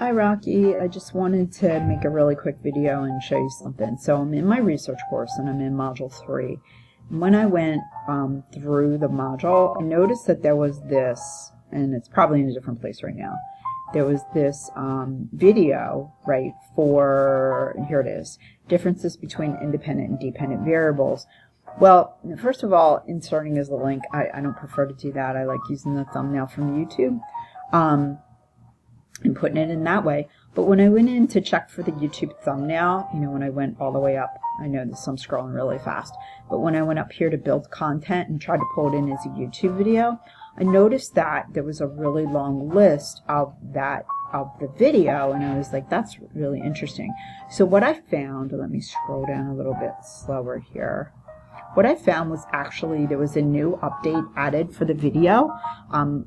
Hi Rocky, I just wanted to make a really quick video and show you something. So I'm in my research course and I'm in module 3. And when I went through the module, I noticed that there was this, and it's probably in a different place right now, there was this video, right, for, here it is, differences between independent and dependent variables. Well, first of all, inserting as a link, I don't prefer to do that. I like using the thumbnail from YouTube. And putting it in that way. But when I went in to check for the YouTube thumbnail, you know, when I went all the way up, I know this, I'm scrolling really fast, but when I went up here to build content and tried to pull it in as a YouTube video, I noticed that there was a really long list of the video, and I was like, that's really interesting. So what I found, let me scroll down a little bit slower here. What I found was actually there was a new update added for the video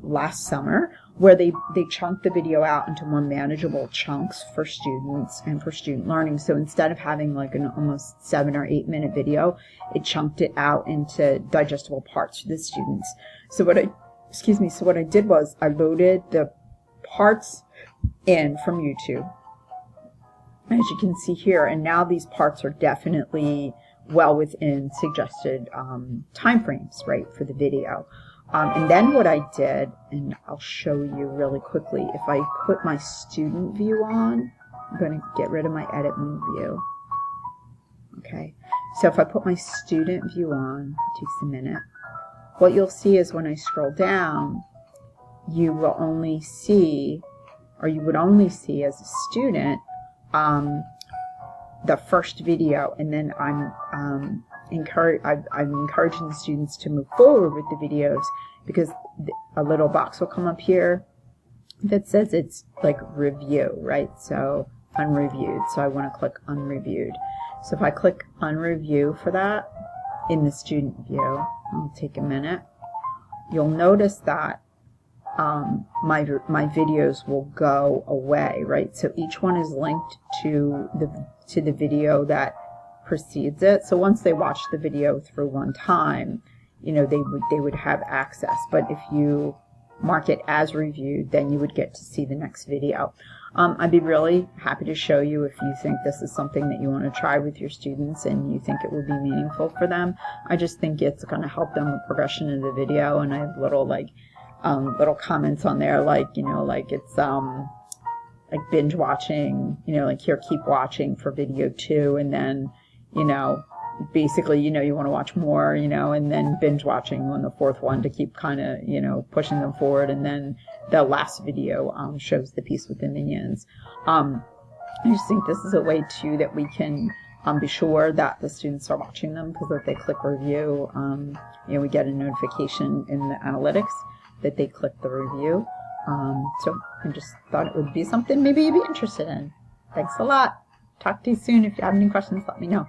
last summer where they chunked the video out into more manageable chunks for students and for student learning. So instead of having like an almost 7 or 8 minute video, it chunked it out into digestible parts for the students. So what I did was I loaded the parts in from YouTube, as you can see here, and now these parts are definitely well within suggested time frames, right, for the video. And then what I did, and I'll show you really quickly, if I put my student view on, I'm going to get rid of my edit mode view. Okay, so if I put my student view on, it takes a minute, what you'll see is when I scroll down, you will only see, or you would only see as a student, the first video, and then I'm encouraging the students to move forward with the videos because a little box will come up here that says it's like review, right? So unreviewed. So I want to click unreviewed. So if I click unreview for that in the student view, I'll take a minute. You'll notice that my videos will go away, right? So each one is linked to the video that precedes it. So once they watch the video through one time, you know, they would have access. But if you mark it as reviewed, then you would get to see the next video. I'd be really happy to show you if you think this is something that you want to try with your students and you think it would be meaningful for them. I just think it's going to help them with progression of the video, and I have little little comments on there, like, you know, like it's like binge watching, you know, like here, keep watching for video 2, and then, you know, basically, you know, you want to watch more, you know, and then binge watching on the 4th one to keep kind of, you know, pushing them forward, and then the last video shows the piece with the minions. I just think this is a way too that we can be sure that the students are watching them, because if they click review, you know, we get a notification in the analytics that they click the review. So I just thought it would be something maybe you'd be interested in. Thanks a lot. Talk to you soon. If you have any questions, let me know.